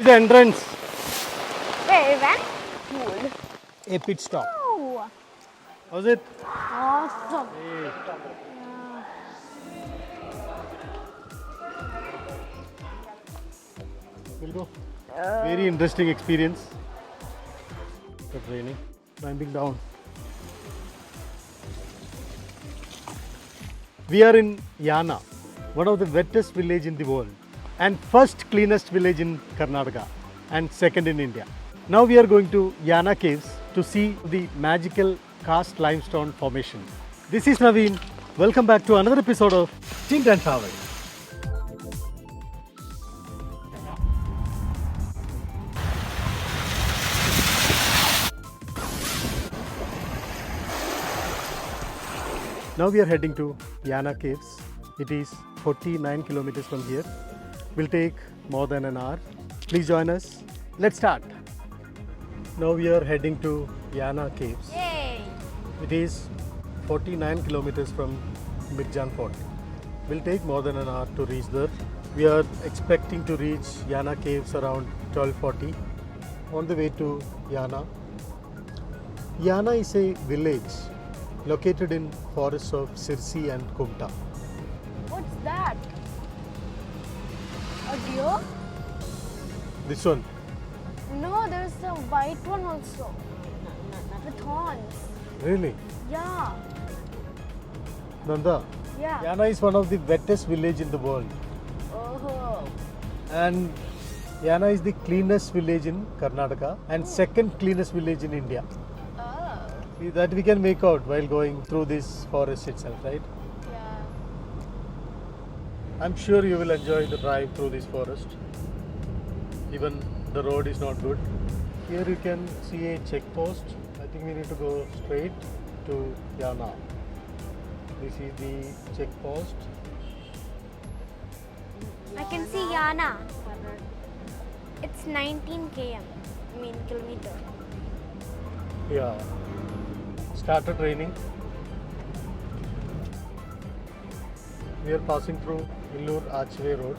the entrance. Where we went? Cool. A pit stop. Oh, How's it? awesome. We'll go. Very interesting experience. The training. Climbing down. We are in Yana, one of the wettest village in the world, and first cleanest village in Karnataka, and second in India. Now we are going to Yana Caves to see the magical cast limestone formation. This is Naveen. Welcome back to another episode of Tint and Travel. Now we are heading to Yana Caves. It is 49 kilometers from here. Will take more than an hour. Please join us. Let's start. Now we are heading to Yana Caves. Yay. It is 49 kilometers from Mirjan Fort. Will take more than an hour to reach there. We are expecting to reach Yana Caves around 12:40. On the way to Yana. Yana is a village located in forests of Sirsi and Kumta. What's that? A deer? This one, No, there's a white one also. With horns. really? Yeah. Nanda, Yeah. Yana is one of the wettest village in the world. Oh. And Yana is the cleanest village in Karnataka and second cleanest village in India. Oh. See, that we can make out while going through this forest itself, right? Yeah. I'm sure you will enjoy the drive through this forest. Even the road is not good. Here you can see a check post. I think we need to go straight to Yana. This is the check post. I can see Yana. It's 19 km. I mean kilometer. Yeah. Started raining. We are passing through Illur Archway Road.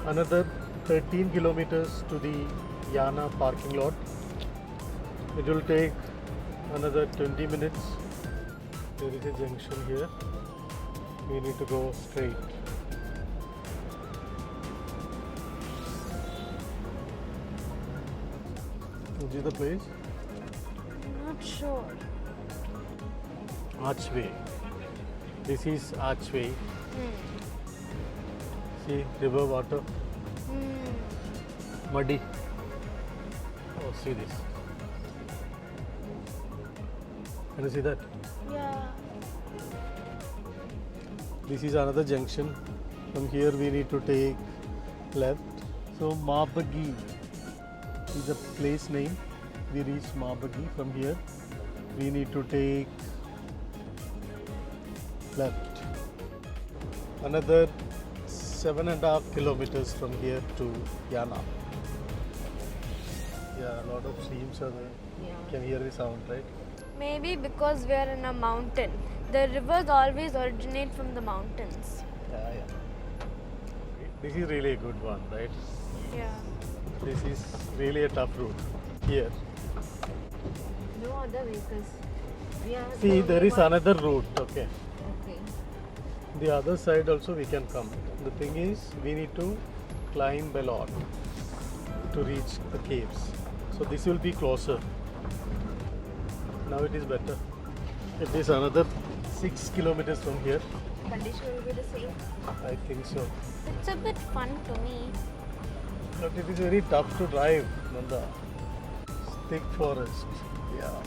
Another 13 kilometers to the Yana parking lot. It will take another 20 minutes. There is a junction here. We need to go straight. Is this the place? Not sure. Archway. This is Archway. See, river water, muddy. Oh, see this. Can you see that? Yeah. This is another junction. From here we need to take left. So Mabagi is the place name. We reach Mabagi. From here we need to take left. Another 7.5 kilometers from here to Yana. Yeah, a lot of streams are there. Yeah. You can hear the sound, right? Maybe because we are in a mountain. The rivers always originate from the mountains. Yeah, yeah. This is really a good one, right? Yeah. This is really a tough route here. No other vehicles. We are See, the there is one- another route, okay. Okay. The other side also we can come. The thing is, we need to climb a lot to reach the caves. So this will be closer. Now it is better. It is another 6 kilometers from here. Condition will be the same. I think so. It's a bit fun to me. But it is very tough to drive, Nanda. Thick forest. Yeah.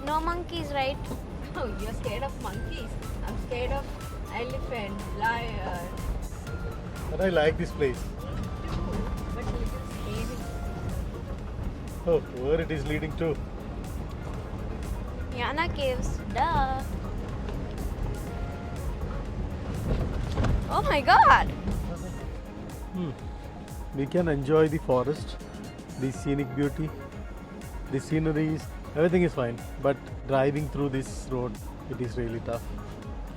No monkeys, right? Oh, you're scared of monkeys. I'm scared of elephant, lion. But I like this place. But a little scary. Oh, where it is leading to? Yana Caves. Duh. Oh my god. We can enjoy the forest, the scenic beauty, the sceneries, everything is fine. But driving through this road, it is really tough.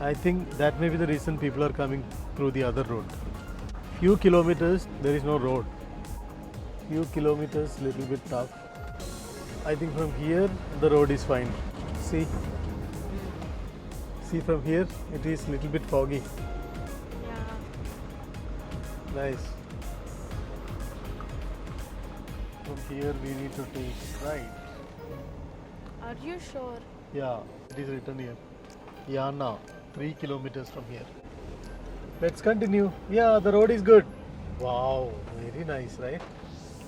I think that may be the reason people are coming through the other road. Few kilometers there is no road. Few kilometers little bit tough. I think from here the road is fine. See from here it is little bit foggy. Yeah. Nice. From here we need to take right. Are you sure? Yeah, it is written here. Yana, 3 kilometers from here. Let's continue. Yeah, the road is good. Wow, very nice, right?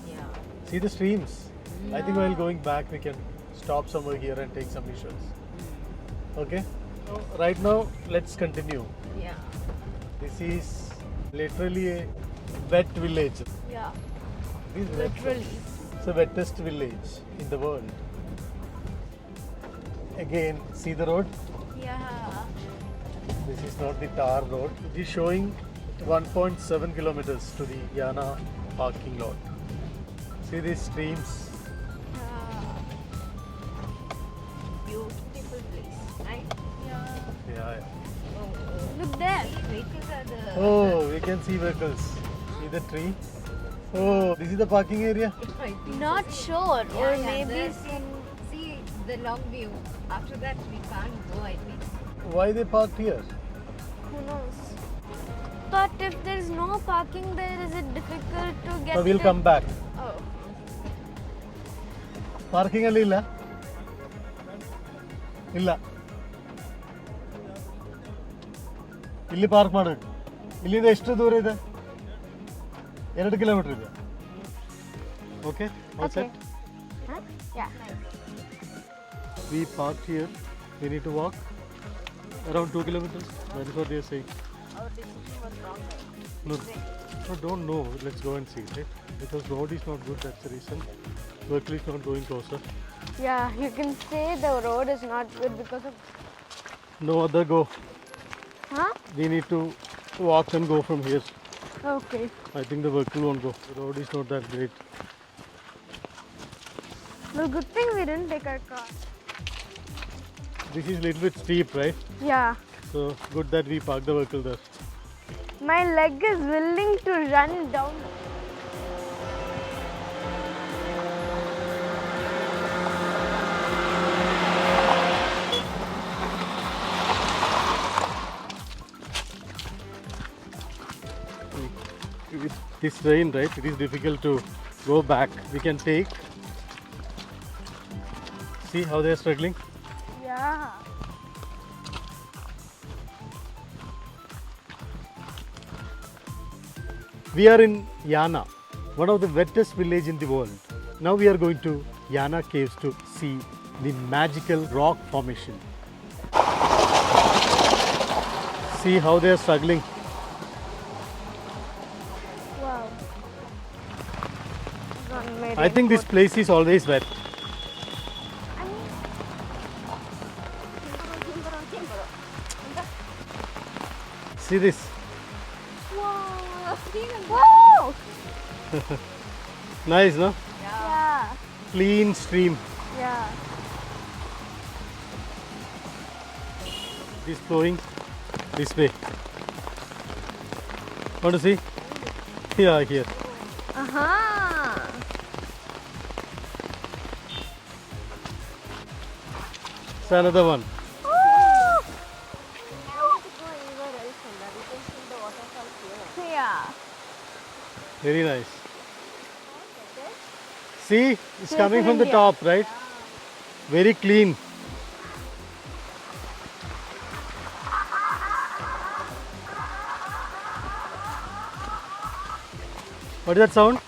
Yeah. See the streams. I think while going back we can stop somewhere here and take some visuals. Okay? So right now let's continue. Yeah. This is literally a wet village. Yeah. This is wet. Literally. It's the wettest village in the world. Again, see the road? Yeah. This is not the tar road. It is showing 1.7 kilometers to the Yana parking lot. See these streams? Yeah. Beautiful place, right? Yeah. Yeah. Oh, Look there. vehicles are the. Oh, we can see vehicles. See the tree? Oh, this is the parking area? I think Not so. sure. Yeah, Or yeah, maybe the- see the long view. After that, we can't go. I think. Why they parked here? who knows? But if there is no parking there, is it difficult to get? So we'll it? come back. Oh. Parking ಅಲ್ಲಿ ಇಲ್ಲ ಇಲ್ಲ ಇಲ್ಲಿ park ಮಾಡಬೇಕು ಇಲ್ಲಿಂದ ಎಷ್ಟು ದೂರ ಇದೆ 2 kilometre ಇದೆ okay Okay. Huh? Yeah. we parked here we need to walk around 2 kilometers that is what they are saying Our decision was wrong. no, no don't know let's go and see right because road is not good that's the reason vehicle is not going closer Yeah, you can say the road is not good because of. no other go Huh? we need to walk and go from here Okay. I think the vehicle won't go. The road is not that great. Well, good thing we didn't take our car. This is little bit steep, right? Yeah. So good that we parked the vehicle there. My leg is willing to run down. With this rain, right? It is difficult to go back. We can take. See how they are struggling. Yeah. We are in Yana, one of the wettest village in the world. Now we are going to Yana Caves to see the magical rock formation. See how they are struggling. Wow. I think this place is always wet. See this. Wow. Wow. Nice, no? Yeah. Clean stream. Yeah. It is flowing this way. Want to see? Yeah, here. Uh-huh. It's another one. Yeah. Very nice. See, it's Safe coming in from the India. top, right? Very clean. What is that sound?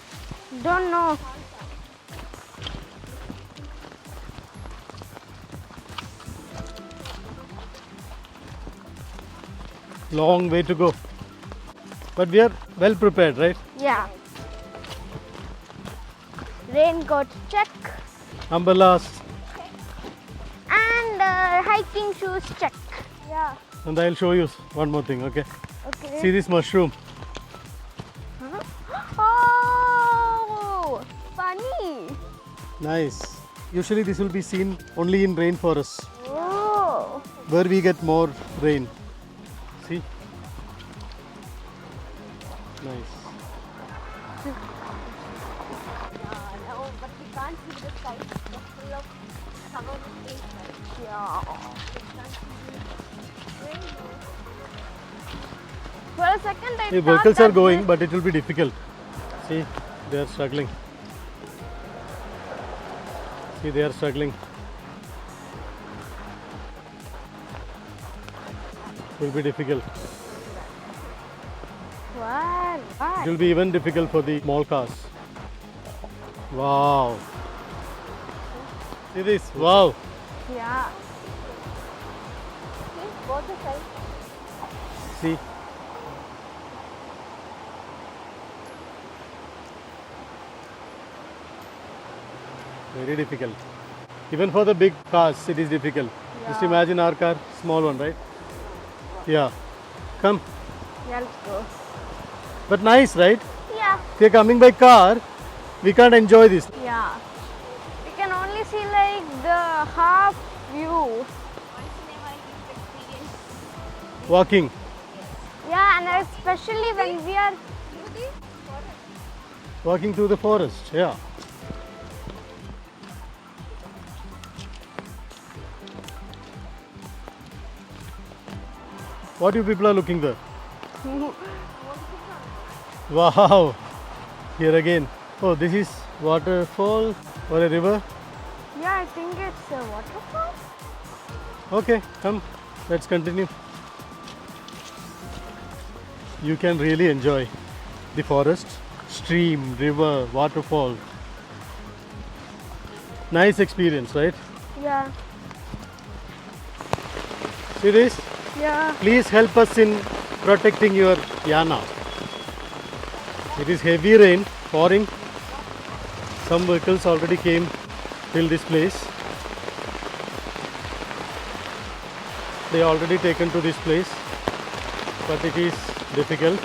Don't know. Long way to go. But we are well prepared, right? Yeah. Raincoat check. Umbrellas. And hiking shoes check. Yeah. And I'll show you one more thing, okay? Okay. See this mushroom. Oh, funny. Nice. Usually this will be seen only in rainforests, Oh. where we get more rain. See? Nice. can't see the sky. It's full of covered with trees, right? Yeah. You can't see the rainbow. For a second, I The thought vehicles are that going, this- but it will be difficult. See, they are struggling. See, they are struggling. It will be difficult. What? It What? will be even difficult for the small cars. Wow. See this? Wow. Yeah. See, both the sides. See. Very difficult. Even for the big cars, it is difficult. Just Yeah. imagine our car, small one, right? Yeah. Come. Yeah, let's go. But nice, right? Yeah. If you're coming by car, we can't enjoy this. Yeah. We can only see like the half view. Once in a while, you experience Walking. Yeah, and especially when we are. beauty, forest. Walking through the forest. Yeah. What you people are looking there? Wow. Here again. Oh, this is waterfall or a river. Yeah, I think it's a waterfall. Okay, come. Let's continue. You can really enjoy the forest, stream, river, waterfall. Nice experience, right? Yeah. See this? Yeah. Please help us in protecting your Yana. It is heavy rain pouring. Some vehicles already came till this place. They already taken to this place, but it is difficult.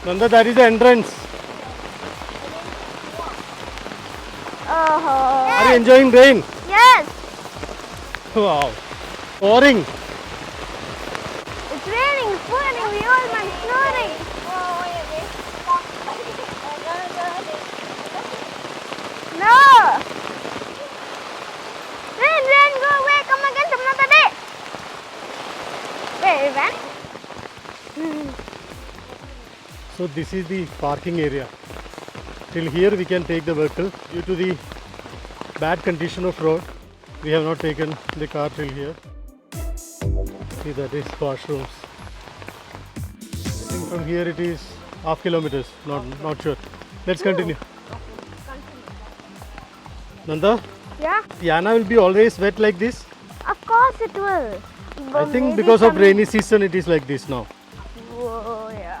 Nanda, that is the entrance. Oh. Are you enjoying rain? Yes. Wow. Pouring. It's raining, it's pouring, we all man snoring. No. Rain, rain, go away, come again some other day. Where it went? So this is the parking area. Till here we can take the vehicle. Due to the bad condition of road, we have not taken the car till here. See, that is washrooms. I think from here it is half kilometers. Not sure. Let's continue. Nanda, Yeah, Yana will be always wet like this. of course it will. I But think maybe because of some- rainy season it is like this now. Whoa, yeah.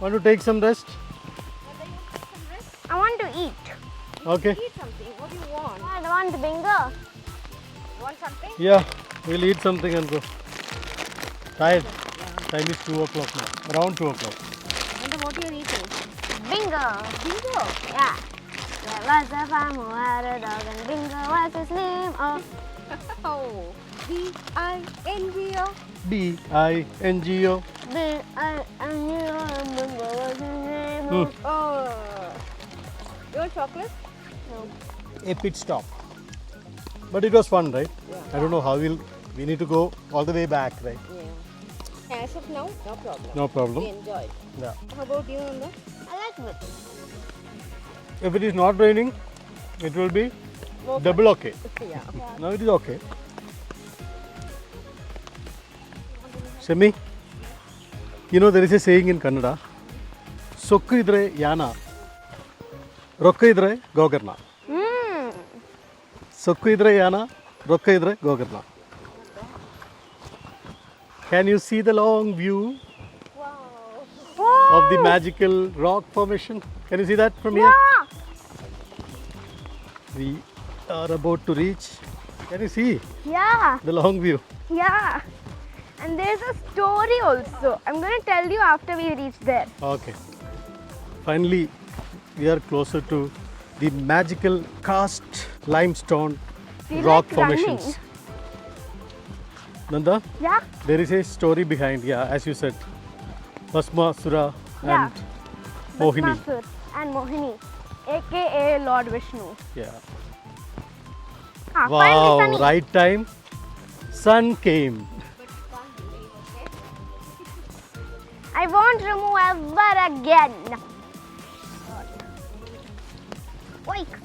Want to take some rest? I want to eat. Okay. Eat something. What do you want? I want bingo. Want something? Yeah, we'll eat something and go. Tired. Time is 2 o'clock now. Around 2 o'clock. And what you are eating? Bingo. Bingo. Yeah. There was a farm who had a dog and Bingo was his name. Oh. Oh, B-I-N-G-O. B-I-N-G-O. B-I-N-G-O and Bingo was his name. Hmm. Oh. You want chocolate? A pit stop. But it was fun, right? Yeah. I don't know how we need to go all the way back, right? Yeah. As of now, no problem. No We problem. enjoyed. Yeah. How about you, Nanda? I like it. If it is not raining, it will be More double okay. Yeah. Now it is okay. Semi, you know there is a saying in Kannada, Sokku idre yana, Rokka idre gogarna. Hmm. Sokku idre yana, Rokka idre gogarna. Can you see the long view of the magical rock formation? Can you see that from here? Yeah. We are about to reach. Can you see Yeah. the long view? Yeah. And there's a story also. I'm going to tell you after we reach there. Okay. Finally, we are closer to the magical cast limestone Feel rock like running. formations. Nanda, Yeah. there is a story behind, yeah, as you said. Bhasmasura Yeah. and Mohini. Bhasmasur and Mohini. AKA Lord Vishnu. Yeah. Ah, Wow, finally sunny. right time. Sun came. But you can't believe, okay? I won't remove ever again. Oinks.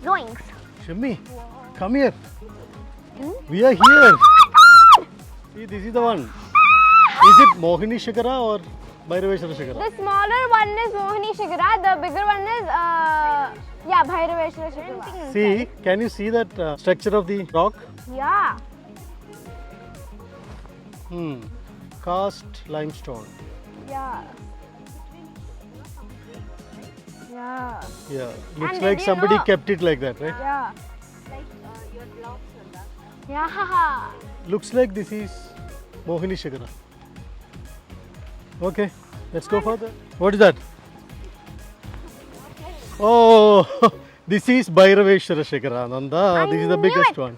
Zoinks. Shimmy, come here. Hmm? We are here. See, this is the one. Is it Mohini Shikara or Bhairaveshwara Shikara? The smaller one is Mohini Shikara, the bigger one is Bhairaveshwara Shikara. See, can you see that structure of the rock? Yeah. Cast limestone. Yeah. Yeah. Yeah, looks And like did you somebody know- kept it like that, right? Yeah. Like your blocks on that. Yeah. Looks like this is Mohini Shikara. Okay, let's go further. What is that? Oh, this is Bhairaveshwara Shikara, Nanda. This is the knew biggest it. one.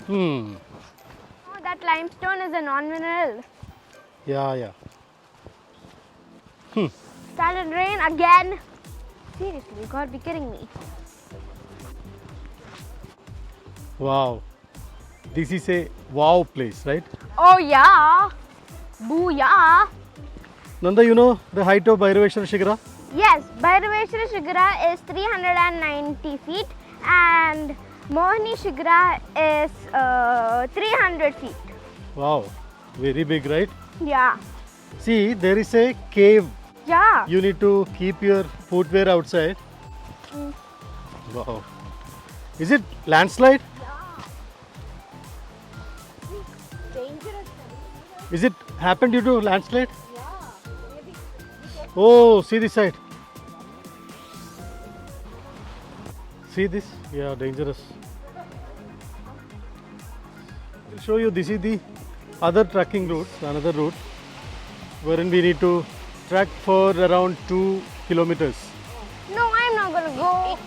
Oh, that limestone is a non-mineral. Yeah. Started rain again. Seriously, you gotta be kidding me. Wow. This is a wow place, right? Oh yeah. Booyah. Nanda, you know the height of Bhairaveshwara Shikara? Yes, Bhairaveshwara Shikara is 390 feet and Mohini Shikara is 300 feet. Wow, very big, right? Yeah. See, there is a cave. Yeah. You need to keep your footwear outside. Mm. Wow. Is it landslide? Dangerous. Is it happened due to landslide? Yeah. Maybe. Oh, see this side. See this? Yeah, dangerous. I'll show you. This is the other trekking route, another route, wherein we need to trek for around 2 kilometers. No, I'm not gonna go.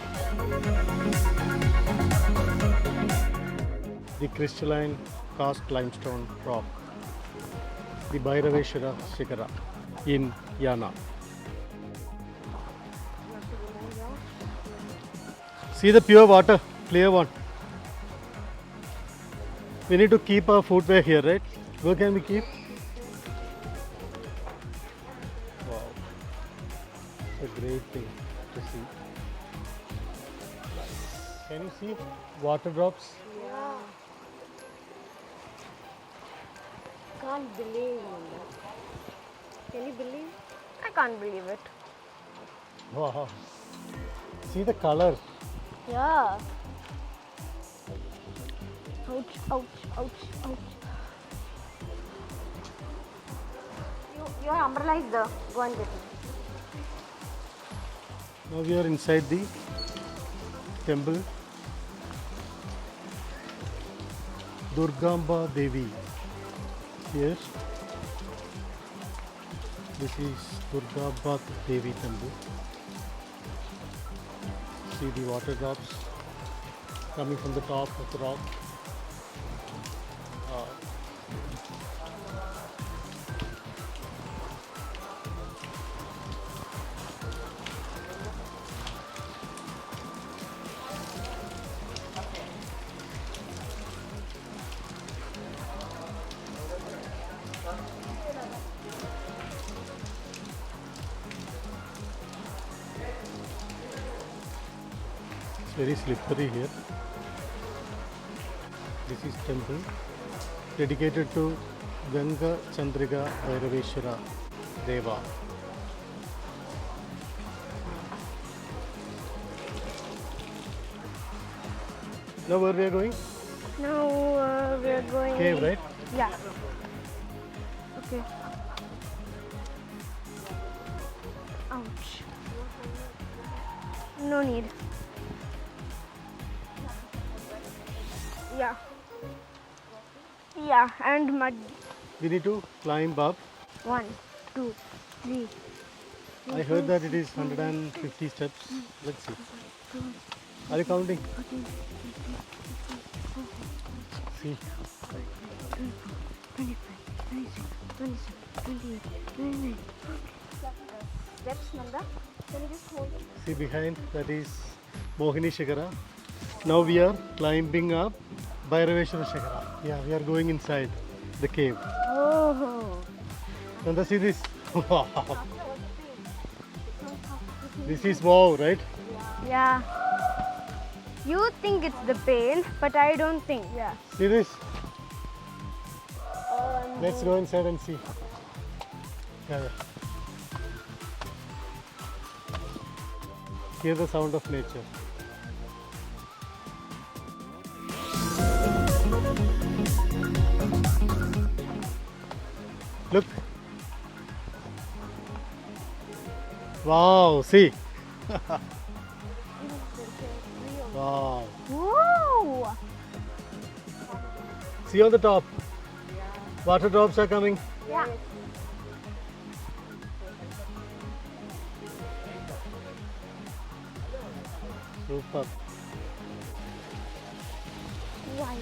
The crystalline cast limestone rock, the Bhairaveshwara Shikara in Yana. See the pure water, clear one. We need to keep our footwear here, right? Where can we keep? Wow, it's a great thing to see. Can you see water drops? Yeah. Can't believe it. Can you believe? I can't believe it. Wow. See the color. Yeah. Ouch, ouch, ouch, ouch. Your umbrella is there. Go and get it. Now we are inside the temple. Durgamba Devi. Here. This is Durgamba Devi temple. See the water drops coming from the top of the rock. It's very slippery here. This is temple dedicated to Ganga Chandrika Bhairaveshwara Deva. Now where we are going? Now we're going. Cave, right? Yeah. Okay. Ouch. No need. Yeah. Yeah, and mud. We need to climb up. 1, 2, 3. I heard that it is 150 steps. Let's see. Are you counting? See. 25, 26, 27, 28, 29. Steps, Nanda? Can you just hold it? See behind, that is Mohini Shikara. Now we are climbing up Bhairaveshwara Shikara. Yeah, we are going inside the cave. Oh. Nanda, see this? Wow. This is wow, right? Yeah. You think it's the pain, but I don't think. Yeah. See this? Oh, Let's go inside and see. Yeah, yeah. Hear the sound of nature. Look. Wow, see. Wow. Whoa. See on the top. Water drops are coming. Yeah. Super. Why?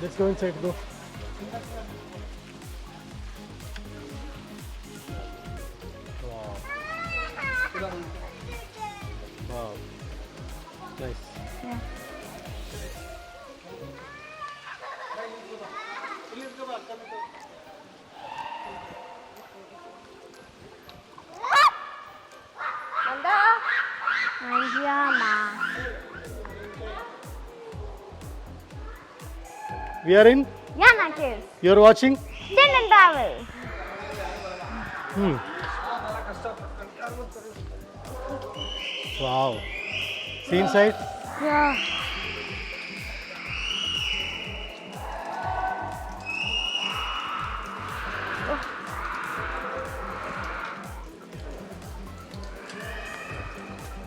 Let's go inside, go. Wow. Wow. Nice. Yeah. Anjama. We are in. Yana Caves. You are watching. Tin and travel. Wow. See inside. Yeah.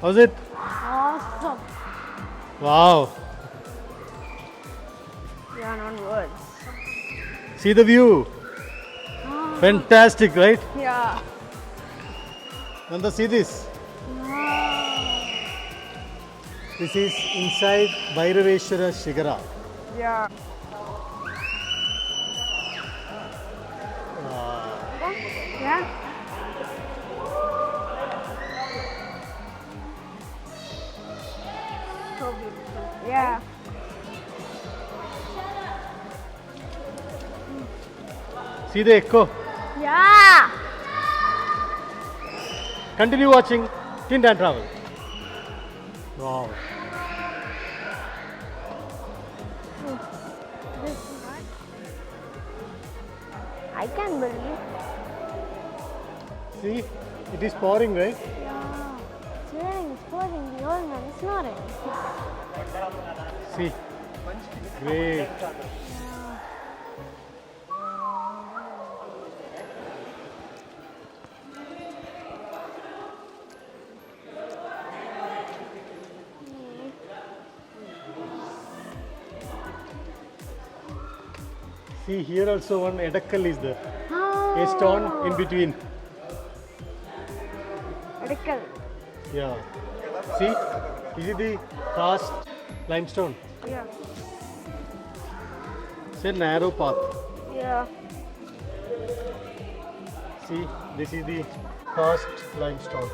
How's it? Awesome. Wow. Yeah, not words. See the view. Fantastic, right? Yeah. Nanda, see this. This is inside Bhairaveshwara Shikara. Yeah. Yeah. So beautiful. Yeah. See the echo. Yeah. Continue watching Tint and Travel. Wow. This one. I can believe. See, it is pouring, right? Yeah. It's raining, it's pouring, the old man is snoring. See. Great. See, here also one Edakkal is there. A stone in between. Radical. Yeah. See, is it the cast limestone? Yeah. It's a narrow path. Yeah. See, this is the cast limestone.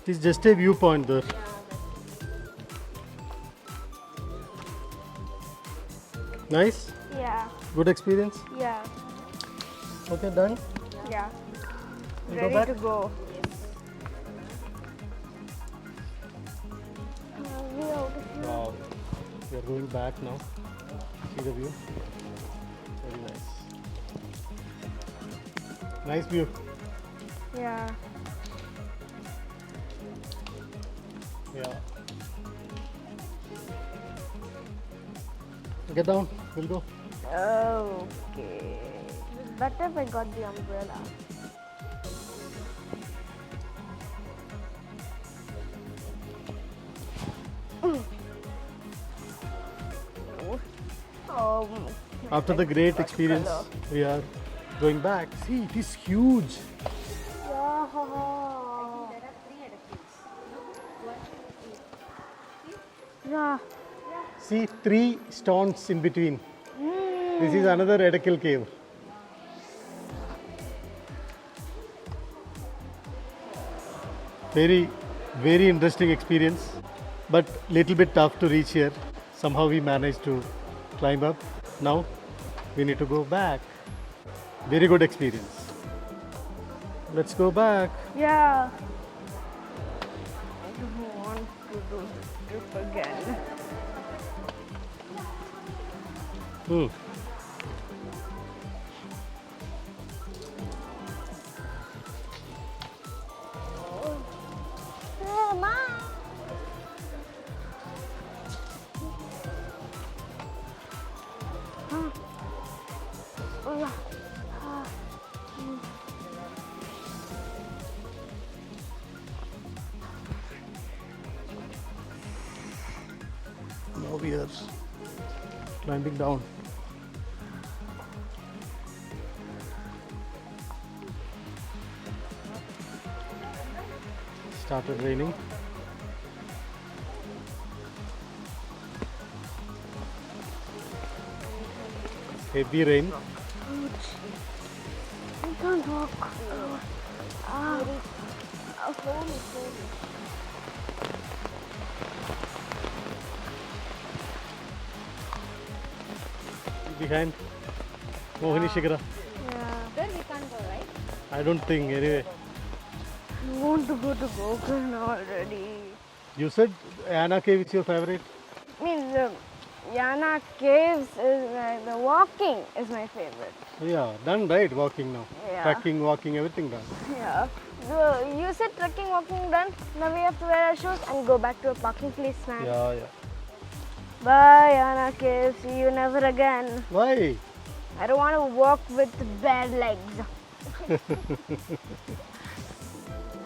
It's just a viewpoint there. Nice? Yeah. Good experience? Yeah. Okay, done? Yeah. You go Ready back? to go. We out of here. Wow. We are going back now. See the view? Very nice. Nice view. Yeah. Yeah. Get down. We'll go. Okay. It's better if I got the umbrella. After the great experience, we are going back. See, it is huge. Yeah. Yeah. See, 3 stones in between. This is another Edakil cave. Very, very interesting experience, but little bit tough to reach here. Somehow we managed to climb up. Now we need to go back. Very good experience. Let's go back. Yeah. I don't want to do the trip again. Hmm. Now we are climbing down. Started raining. Heavy rain. I can't walk. Behind Mohini Shikara. There we can't go, right? I don't think anyway. I want to go to Gokarna already. You said Anna Cave is your favorite? Means Yana Caves is the walking is my favorite. Yeah, done right, walking now. Yeah. Trekking, walking, everything done. Yeah. You said trekking, walking done. Now we have to wear our shoes and go back to a parking place, man. Yeah, yeah. Bye, Yana Caves. See you never again. Why? I don't want to walk with bare legs.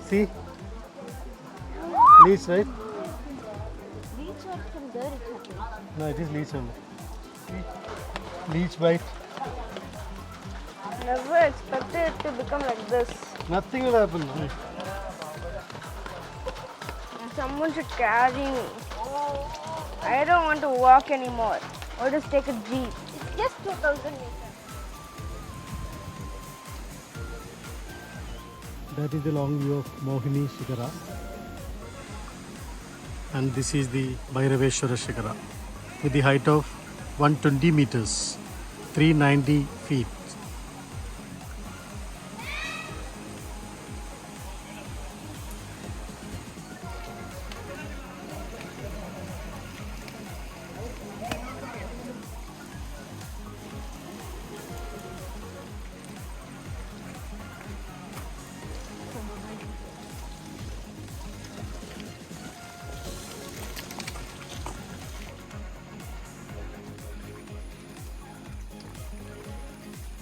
See? Leech, right? Beach or from there it happens. No, it is leech only. Leech bite. Never expected it to become like this. Nothing will happen. Someone should carry me. I don't want to walk anymore. Or just take a jeep. It's just 2000 meters. That is the long view of Mohini Shikara. And this is the Bhairaveshwara Shikara with the height of 120 meters, 390 feet.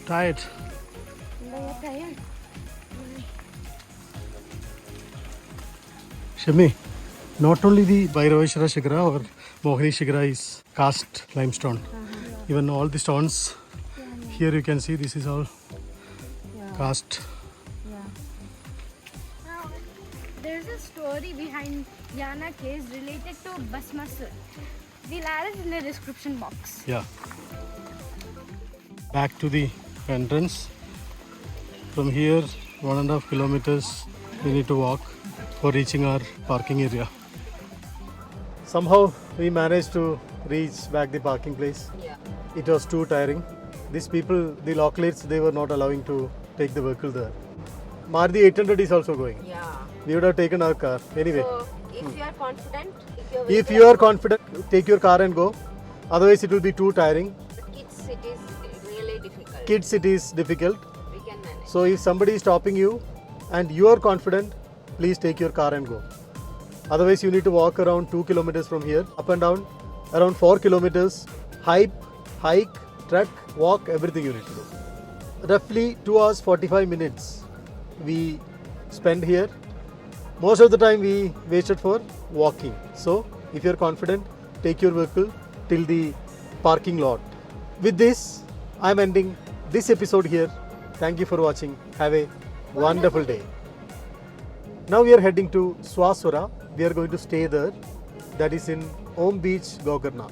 Tired. Shami, not only the Bhairaveshwara Shikara or Mohini Shikara is cast limestone. Even all the stones here you can see this is all cast. Now, there's a story behind Yana Caves related to Basmasur. We'll add it in the description box. Yeah. Back to the entrance. From here, 1.5 kilometers we need to walk for reaching our parking area. Somehow we managed to reach back the parking place. Yeah. It was too tiring. These people, the localites, they were not allowing to take the vehicle there. Maruti 800 is also going. Yeah. We would have taken our car. Anyway, So, if you are confident, if if you are confident, take your car and go. Otherwise, it will be too tiring. kids, it is really difficult. Kids, it is difficult. We can manage. So if somebody is stopping you and you are confident, please take your car and go. Otherwise, you need to walk around 2 kilometers from here, up and down, around 4 kilometers, hike, trek, walk, everything you need to do. Roughly 2 hours 45 minutes we spend here. Most of the time we wasted for walking. So if you are confident, take your vehicle till the parking lot. With this, I am ending this episode here. Thank you for watching. Have a wonderful day. Now we are heading to Swasura. We are going to stay there. That is in Om Beach, Gokarna.